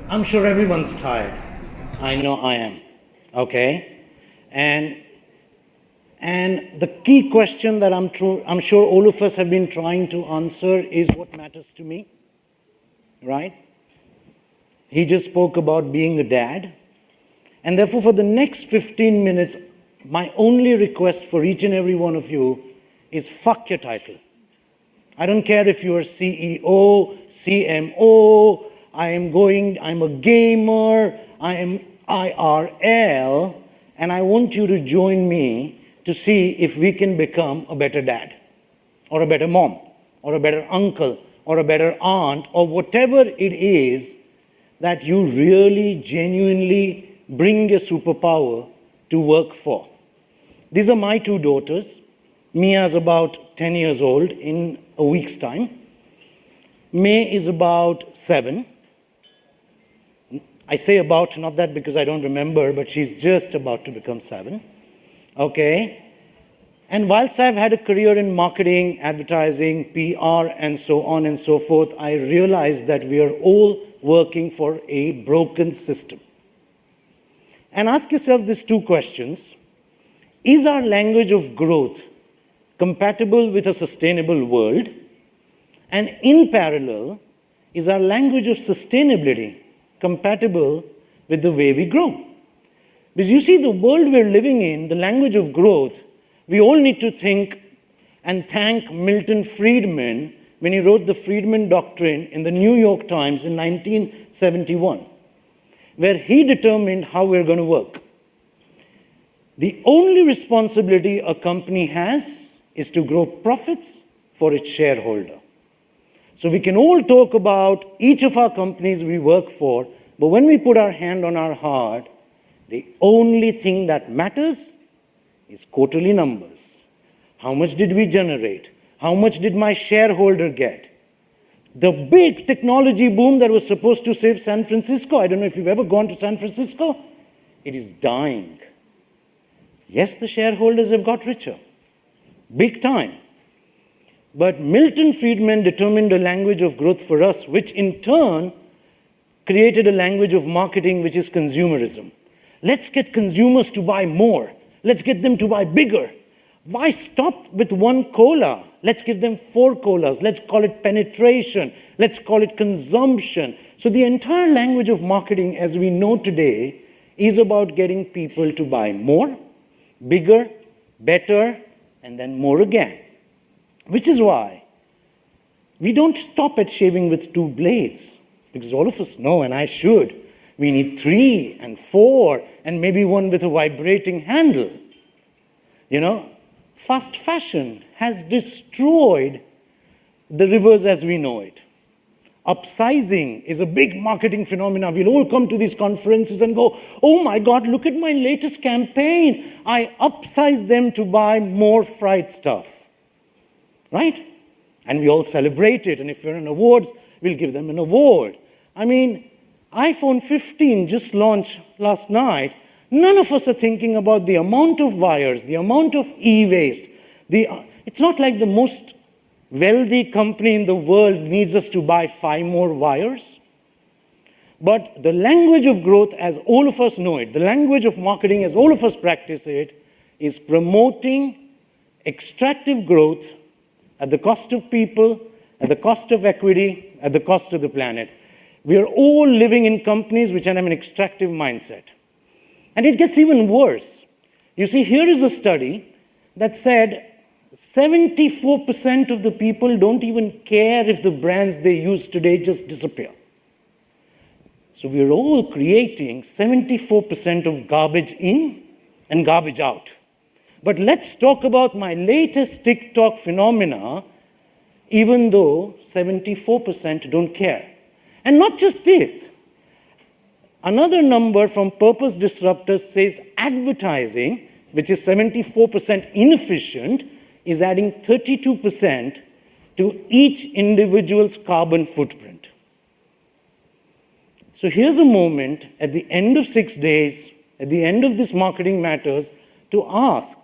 I'm sure everyone's tired. I know I am. Okay? And the key question that I'm sure all of us have been trying to answer is what matters to me, right? He just spoke about being a dad. And therefore, for the next 15 minutes, my only request for each and every one of you is fuck your title. I don't care if you're CEO, CMO, I'm a gamer, I am IRL, and I want you to join me to see if we can become a better dad, or a better mom, or a better uncle, or a better aunt, or whatever it is that you really, genuinely bring your superpower to work for. These are my two daughters. Mia's about 10 years old in a week's time. May is about 7. I say about, not that because I don't remember, but she's just about to become 7. Okay? And whilst I've had a career in marketing, advertising, PR, and so on and so forth, I realized that we are all working for a broken system. And ask yourself these two questions. Is our language of growth compatible with a sustainable world? And in parallel, is our language of sustainability compatible with the way we grow? Because you see, the world we're living in, the language of growth, we all need to think and thank Milton Friedman when he wrote the Friedman Doctrine in the New York Times in 1971, where he determined how we're going to work. The only responsibility a company has is to grow profits for its shareholder. So we can all talk about each of our companies we work for, but when we put our hand on our heart, the only thing that matters is quarterly numbers. How much did we generate? How much did my shareholder get? The big technology boom that was supposed to save San Francisco, I don't know if you've ever gone to San Francisco, it is dying. Yes, the shareholders have got richer, big time. But Milton Friedman determined a language of growth for us, which in turn created a language of marketing, which is consumerism. Let's get consumers to buy more. Let's get them to buy bigger. Why stop with one cola? Let's give them 4 colas. Let's call it penetration. Let's call it consumption. So the entire language of marketing, as we know today, is about getting people to buy more, bigger, better, and then more again. Which is why we don't stop at shaving with 2 blades, because all of us know, and I should, we need 3 and 4, and maybe one with a vibrating handle. You know, fast fashion has destroyed the rivers as we know it. Upsizing is a big marketing phenomenon. We'll all come to these conferences and go, oh my God, look at my latest campaign. I upsize them to buy more fried stuff. Right? And we all celebrate it. And if you're in awards, we'll give them an award. I mean, iPhone 15 just launched last night. None of us are thinking about the amount of wires, the amount of e-waste. It's not like the most wealthy company in the world needs us to buy 5 more wires. But the language of growth, as all of us know it, the language of marketing, as all of us practice it, is promoting extractive growth at the cost of people, at the cost of equity, at the cost of the planet. We are all living in companies which have an extractive mindset. And it gets even worse. You see, here is a study that said 74% of the people don't even care if the brands they use today just disappear. So we're all creating 74% of garbage in and garbage out. But let's talk about my latest TikTok phenomena, even though 74% don't care. And not just this. Another number from Purpose Disruptors says advertising, which is 74% inefficient, is adding 32% to each individual's carbon footprint. So here's a moment at the end of 6 days, at the end of this Marketing Matters, to ask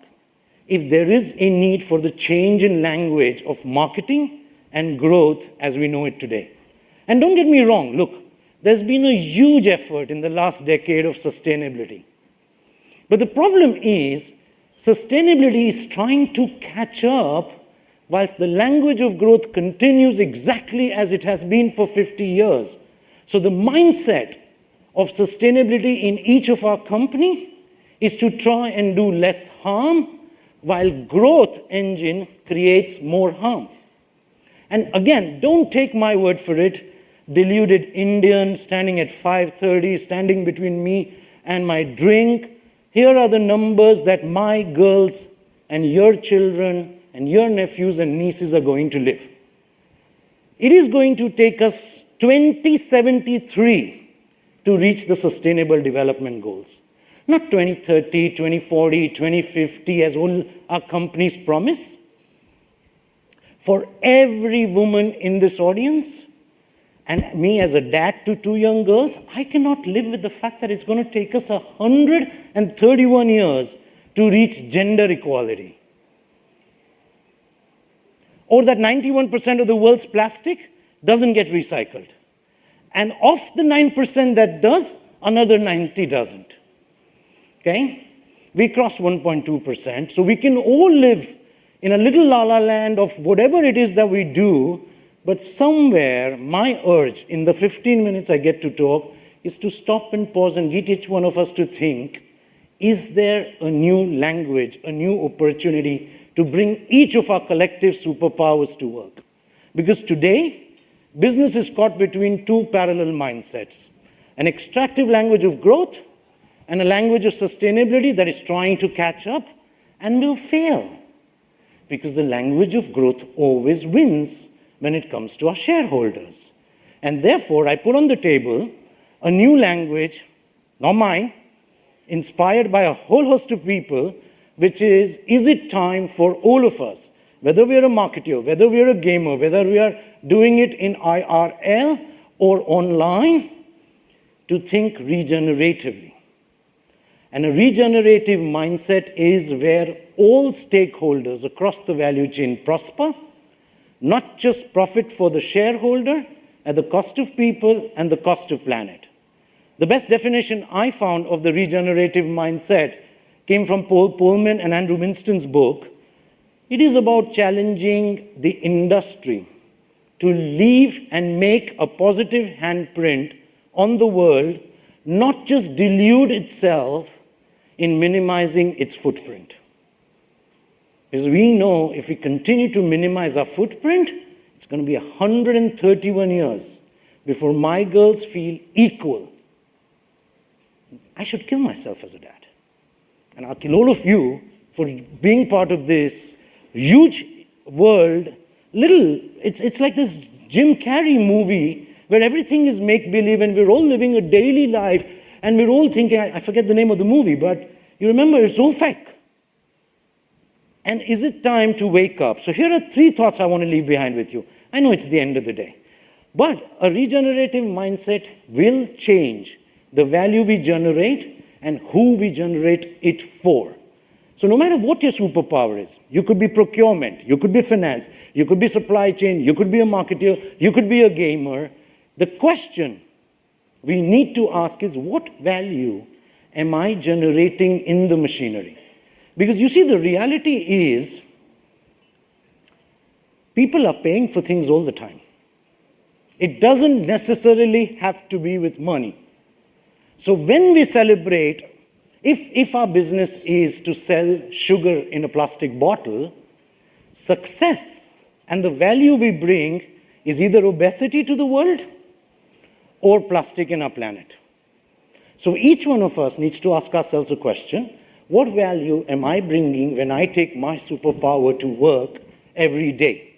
if there is a need for the change in language of marketing and growth as we know it today. And don't get me wrong, look, There's been a huge effort in the last decade of sustainability. But the problem is, sustainability is trying to catch up whilst the language of growth continues exactly as it has been for 50 years. So the mindset of sustainability in each of our company is to try and do less harm, while growth engine creates more harm. And again, don't take my word for it, deluded Indian standing at 5:30, standing between me and my drink. Here are the numbers that my girls and your children and your nephews and nieces are going to live. It is going to take us 2073 to reach the Sustainable Development Goals. Not 2030, 2040, 2050, as all our companies promise. For every woman in this audience, and me as a dad to 2 young girls, I cannot live with the fact that it's going to take us 131 years to reach gender equality. Or that 91% of the world's plastic doesn't get recycled. And of the 9% that does, another 90 doesn't. Okay? We crossed 1.2%, so we can all live in a little la-la land of whatever it is that we do, but somewhere my urge in the 15 minutes I get to talk is to stop and pause and get each one of us to think, is there a new language, a new opportunity to bring each of our collective superpowers to work? Because today, business is caught between two parallel mindsets, an extractive language of growth and a language of sustainability that is trying to catch up and will fail. Because the language of growth always wins when it comes to our shareholders. And therefore, I put on the table a new language, not mine, inspired by a whole host of people, which is it time for all of us, whether we are a marketer, whether we are a gamer, whether we are doing it in IRL or online, to think regeneratively. And a regenerative mindset is where all stakeholders across the value chain prosper, not just profit for the shareholder at the cost of people and the cost of planet. The best definition I found of the regenerative mindset came from Paul Polman and Andrew Winston's book. It is about challenging the industry to leave and make a positive handprint on the world, not just delude itself in minimizing its footprint. Because we know if we continue to minimize our footprint, it's going to be 131 years before my girls feel equal. I should kill myself as a dad. And I'll kill all of you for being part of this huge world. It's like this Jim Carrey movie where everything is make-believe and we're all living a daily life and we're all thinking, I forget the name of the movie, but you remember it's all fake. And is it time to wake up? So here are 3 thoughts I want to leave behind with you. I know it's the end of the day. But a regenerative mindset will change the value we generate and who we generate it for. So no matter what your superpower is, you could be procurement, you could be finance, you could be supply chain, you could be a marketer, you could be a gamer. The question we need to ask is, what value am I generating in the machinery? Because you see, the reality is, people are paying for things all the time. It doesn't necessarily have to be with money. So when we celebrate, if our business is to sell sugar in a plastic bottle, success and the value we bring is either obesity to the world or plastic in our planet. So each one of us needs to ask ourselves a question: what value am I bringing when I take my superpower to work every day?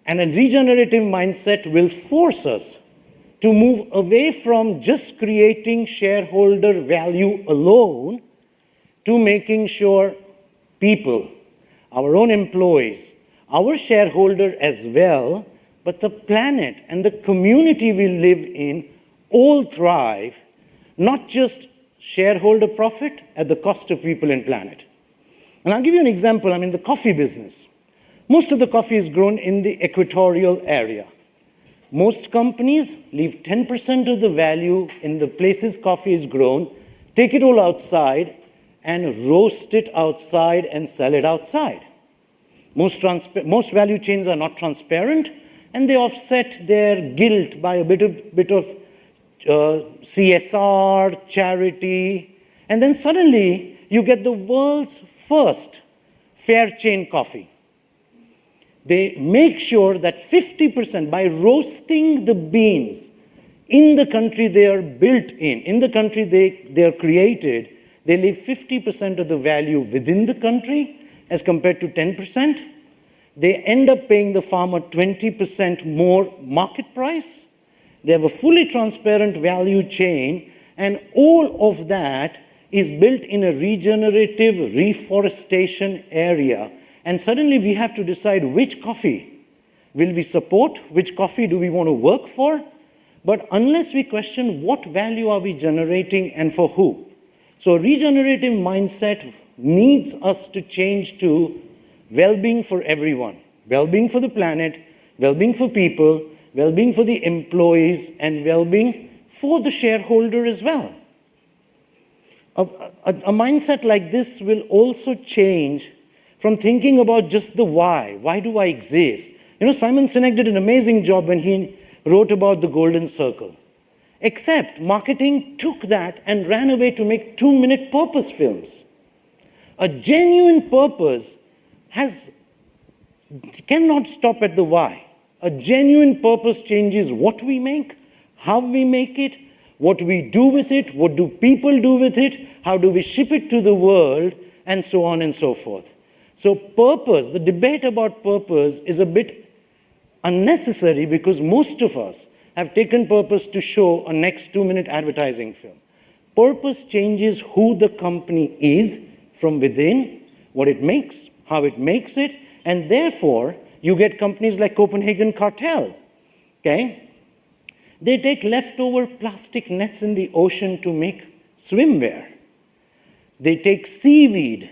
And a regenerative mindset will force us to move away from just creating shareholder value alone to making sure people, our own employees, our shareholder as well, but the planet and the community we live in all thrive, not just shareholder profit at the cost of people and planet. And I'll give you an example. I'm in the coffee business. Most of the coffee is grown in the equatorial area. Most companies leave 10% of the value in the places coffee is grown, take it all outside, and roast it outside and sell it outside. Most value chains are not transparent, and they offset their guilt by a bit of CSR, charity, and then suddenly you get the world's first fair chain coffee. They make sure that 50%, by roasting the beans in the country they are built in the country they are created, they leave 50% of the value within the country as compared to 10%. They end up paying the farmer 20% more market price. They have a fully transparent value chain, and all of that is built in a regenerative reforestation area. And suddenly we have to decide which coffee will we support, which coffee do we want to work for. But unless we question what value are we generating and for who. So a regenerative mindset needs us to change to well-being for everyone, well-being for the planet, well-being for people, well-being for the employees, and well-being for the shareholder as well. A mindset like this will also change from thinking about just the why. Why do I exist? You know, Simon Sinek did an amazing job when he wrote about the golden circle. Except marketing took that and ran away to make 2-minute purpose films. A genuine purpose cannot stop at the why. A genuine purpose changes what we make, how we make it, what we do with it, what do people do with it, how do we ship it to the world, and so on and so forth. So purpose, the debate about purpose is a bit unnecessary because most of us have taken purpose to show a next 2-minute advertising film. Purpose changes who the company is from within, what it makes, how it makes it, and therefore you get companies like Copenhagen Cartel, okay? They take leftover plastic nets in the ocean to make swimwear. They take seaweed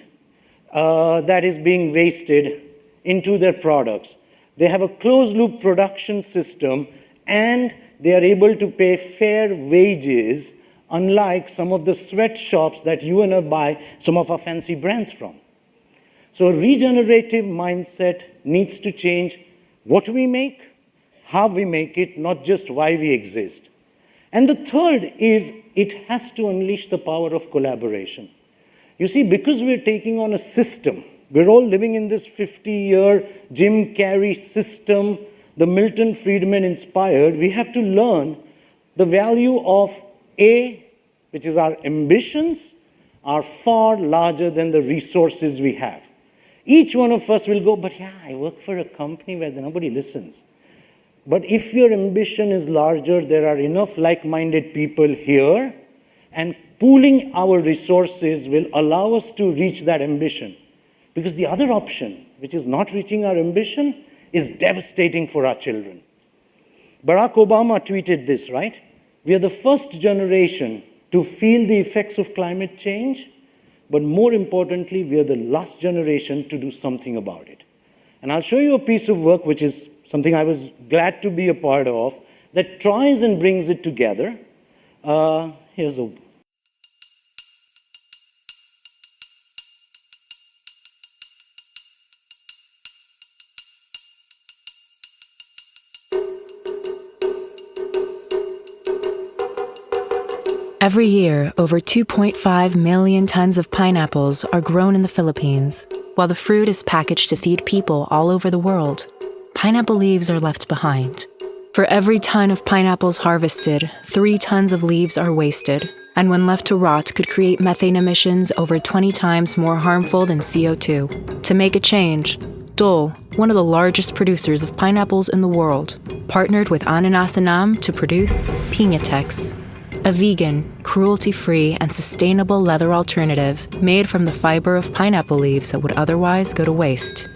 that is being wasted into their products. They have a closed-loop production system, and they are able to pay fair wages, unlike some of the sweatshops that you and I buy some of our fancy brands from. So a regenerative mindset needs to change what we make, how we make it, not just why we exist. And the third is it has to unleash the power of collaboration. You see, because we're taking on a system, we're all living in this 50-year Jim Carrey system, the Milton Friedman inspired, we have to learn the value of A, which is our ambitions, are far larger than the resources we have. Each one of us will go, but yeah, I work for a company where nobody listens. But if your ambition is larger, there are enough like-minded people here, and pooling our resources will allow us to reach that ambition. Because the other option, which is not reaching our ambition, is devastating for our children. Barack Obama tweeted this, right? We are the first generation to feel the effects of climate change, but more importantly, we are the last generation to do something about it. And I'll show you a piece of work, which is something I was glad to be a part of, that tries and brings it together. Here's a Every year, over 2.5 million tons of pineapples are grown in the Philippines. While the fruit is packaged to feed people all over the world, pineapple leaves are left behind. For every ton of pineapples harvested, 3 tons of leaves are wasted, and when left to rot could create methane emissions over 20 times more harmful than CO2. To make a change, Dole, one of the largest producers of pineapples in the world, partnered with Ananasanam to produce Piñatex, a vegan, cruelty-free, and sustainable leather alternative made from the fiber of pineapple leaves that would otherwise go to waste.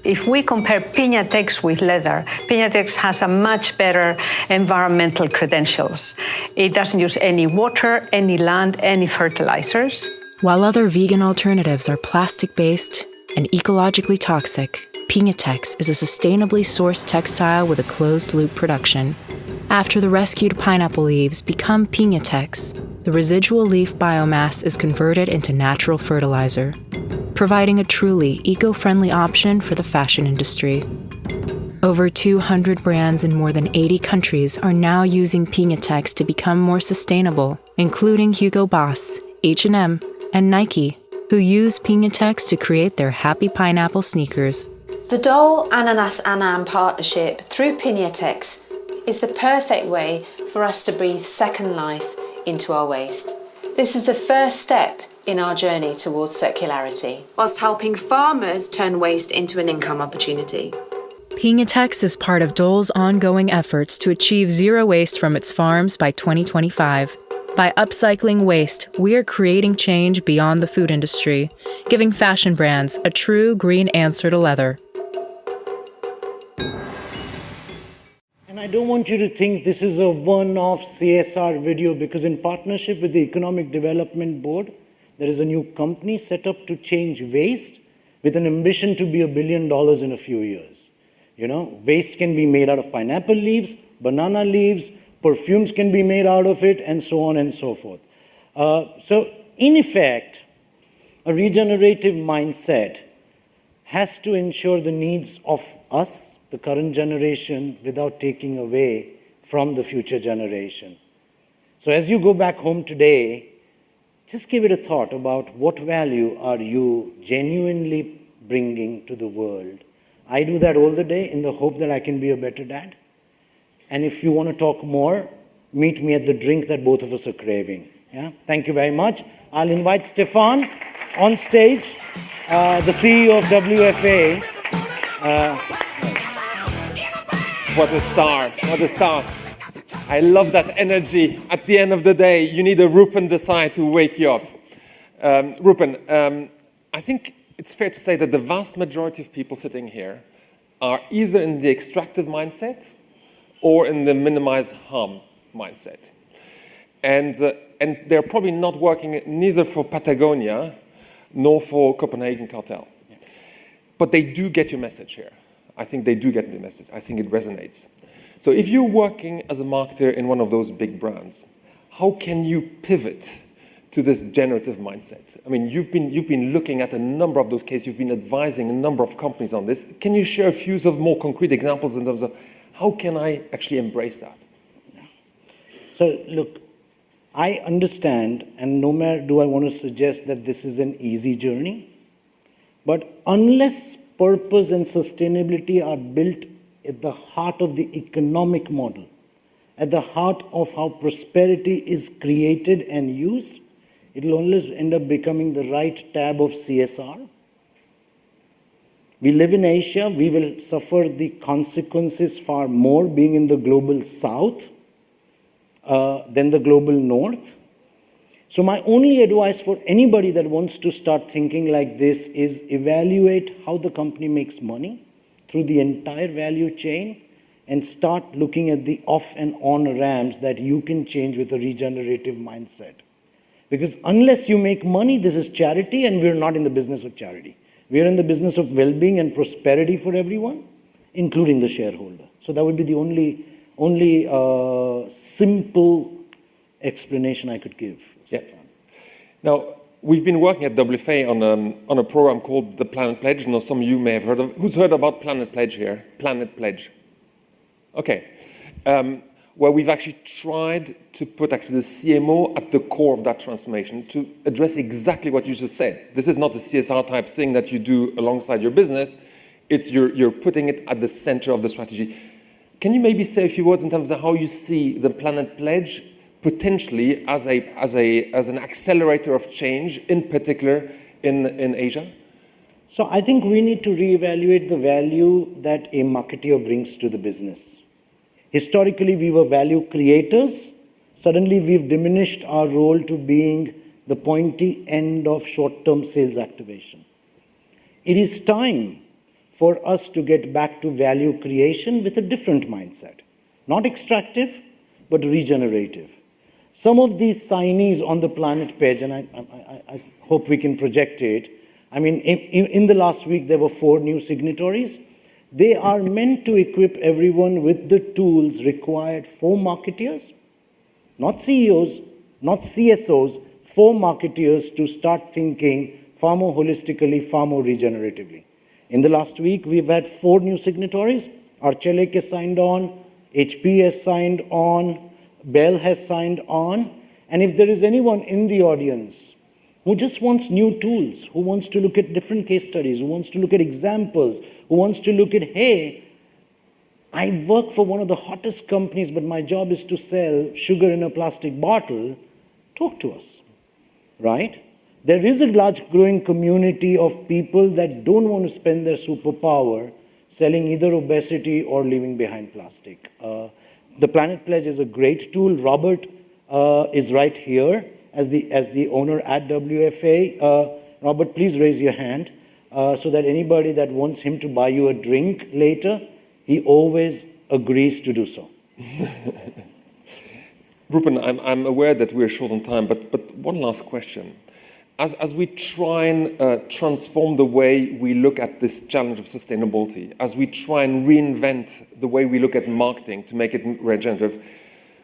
If we compare Piñatex with leather, Piñatex has a much better environmental credentials. It doesn't use any water, any land, any fertilizers. While other vegan alternatives are plastic-based, and ecologically toxic, Piñatex is a sustainably sourced textile with a closed-loop production. After the rescued pineapple leaves become Piñatex, the residual leaf biomass is converted into natural fertilizer, providing a truly eco-friendly option for the fashion industry. Over 200 brands in more than 80 countries are now using Piñatex to become more sustainable, including Hugo Boss, H&M, and Nike, who use Piñatex to create their Happy Pineapple sneakers. The Dole Ananas Anam partnership through Piñatex is the perfect way for us to breathe second life into our waste. This is the first step in our journey towards circularity, whilst helping farmers turn waste into an income opportunity. Piñatex is part of Dole's ongoing efforts to achieve zero waste from its farms by 2025. By upcycling waste, we are creating change beyond the food industry, giving fashion brands a true green answer to leather. And I don't want you to think this is a one-off CSR video, because in partnership with the Economic Development Board, there is a new company set up to change waste with an ambition to be $1 billion in a few years. You know, waste can be made out of pineapple leaves, banana leaves, perfumes can be made out of it, and so on and so forth. So, in effect, a regenerative mindset has to ensure the needs of us, the current generation, without taking away from the future generation. So as you go back home today, just give it a thought about what value are you genuinely bringing to the world. I do that all the day in the hope that I can be a better dad. And if you want to talk more, meet me at the drink that both of us are craving. Yeah? Thank you very much. I'll invite Stefan on stage, the CEO of WFA. What a star, what a star. I love that energy. At the end of the day, you need a Rupen Desai to wake you up. Rupen, I think it's fair to say that the vast majority of people sitting here are either in the extractive mindset or in the minimize harm mindset. And they're probably not working neither for Patagonia nor for Copenhagen Cartel. But they do get your message here. I think they do get the message. I think it resonates. So if you're working as a marketer in one of those big brands, how can you pivot to this generative mindset? I mean, you've been looking at a number of those cases. You've been advising a number of companies on this. Can you share a few of more concrete examples in terms of how can I actually embrace that? So look, I understand, and nowhere do I want to suggest that this is an easy journey, but unless purpose and sustainability are built at the heart of the economic model, at the heart of how prosperity is created and used, it will always end up becoming the right tab of CSR. We live in Asia. We will suffer the consequences far more being in the global south than the global north. So my only advice for anybody that wants to start thinking like this is evaluate how the company makes money through the entire value chain and start looking at the off and on ramps that you can change with a regenerative mindset. Because unless you make money, this is charity, and we're not in the business of charity. We're in the business of well-being and prosperity for everyone, including the shareholder. So that would be the only simple explanation I could give. Yeah. Now, we've been working at WFA on a program called the Planet Pledge. I know some of you may have heard of. Who's heard about Planet Pledge here? Planet Pledge. Okay. Where we've actually tried to put actually the CMO at the core of that transformation to address exactly what you just said. This is not a CSR type thing that you do alongside your business. It's you're putting it at the center of the strategy. Can you maybe say a few words in terms of how you see the Planet Pledge potentially as an accelerator of change, in particular in Asia? So I think we need to reevaluate the value that a marketer brings to the business. Historically, we were value creators. Suddenly, we've diminished our role to being the pointy end of short-term sales activation. It is time for us to get back to value creation with a different mindset. Not extractive, but regenerative. Some of these signees on the Planet page, and I hope we can project it, I mean, in the last week, there were 4 new signatories. They are meant to equip everyone with the tools required for marketeers, not CEOs, not CSOs, for marketeers to start thinking far more holistically, far more regeneratively. In the last week, we've had 4 new signatories. Archelic has signed on, HP has signed on, Bell has signed on. And if there is anyone in the audience who just wants new tools, who wants to look at different case studies, who wants to look at examples, who wants to look at, hey, I work for one of the hottest companies, but my job is to sell sugar in a plastic bottle, talk to us, right? There is a large growing community of people that don't want to spend their superpower selling either obesity or leaving behind plastic. The Planet Pledge is a great tool. Robert is right here as the owner at WFA. Robert, please raise your hand so that anybody that wants him to buy you a drink later, he always agrees to do so. Rupen, I'm aware that we're short on time, but one last question. As we try and transform the way we look at this challenge of sustainability, as we try and reinvent the way we look at marketing to make it regenerative,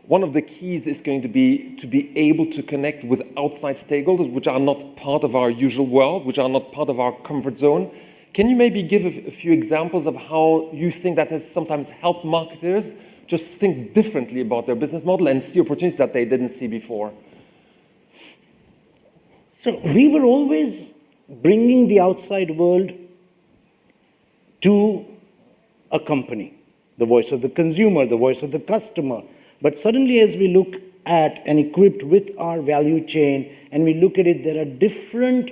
one of the keys is going to be able to connect with outside stakeholders, which are not part of our usual world, which are not part of our comfort zone. Can you maybe give a few examples of how you think that has sometimes helped marketers just think differently about their business model and see opportunities that they didn't see before? So we were always bringing the outside world to a company, the voice of the consumer, the voice of the customer. But suddenly as we look at and equipped with our value chain and we look at it, there are different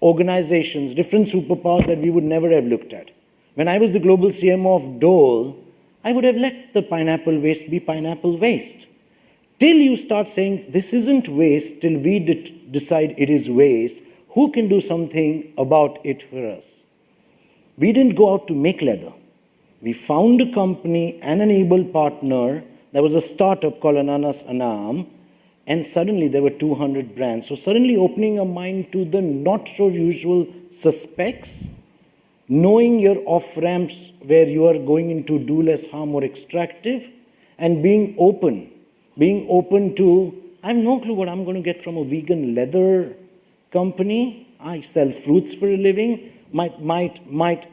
organizations, different superpowers that we would never have looked at. When I was the global CMO of Dole, I would have let the pineapple waste be pineapple waste. Till you start saying, this isn't waste, till we decide it is waste, who can do something about it for us? We didn't go out to make leather. We found a company, an enabled partner. There was a startup called Ananas Anam, and suddenly there were 200 brands. So suddenly opening a mind to the not so usual suspects, knowing your off-ramps where you are going into do less harm or extractive, and being open to, I have no clue what I'm going to get from a vegan leather company. I sell fruits for a living, might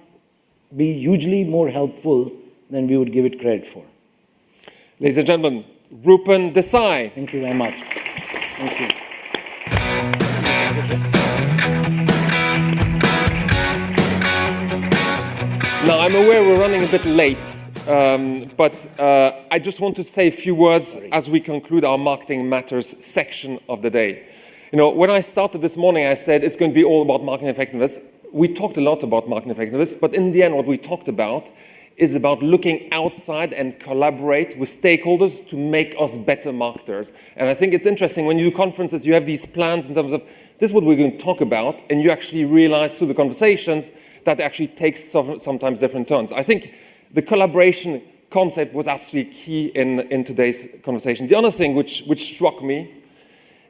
be hugely more helpful than we would give it credit for. Ladies and gentlemen, Rupen Desai. Thank you very much. Thank you. Now, I'm aware we're running a bit late, but I just want to say a few words as we conclude our Marketing Matters section of the day. You know, when I started this morning, I said it's going to be all about marketing effectiveness. We talked a lot about marketing effectiveness, but in the end, what we talked about is about looking outside and collaborate with stakeholders to make us better marketers. And I think it's interesting, when you do conferences, you have these plans in terms of, this is what we're going to talk about, and you actually realize through the conversations that actually takes sometimes different turns. I think the collaboration concept was absolutely key in today's conversation. The other thing which struck me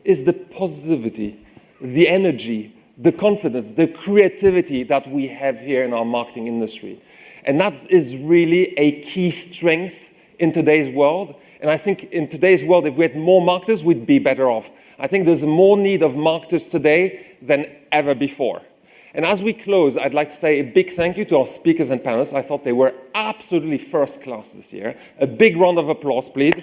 is the positivity, the energy, the confidence, the creativity that we have here in our marketing industry. And that is really a key strength in today's world. And I think in today's world, if we had more marketers, we'd be better off. I think there's more need of marketers today than ever before. And as we close, I'd like to say a big thank you to our speakers and panelists. I thought they were absolutely first class this year. A big round of applause, please.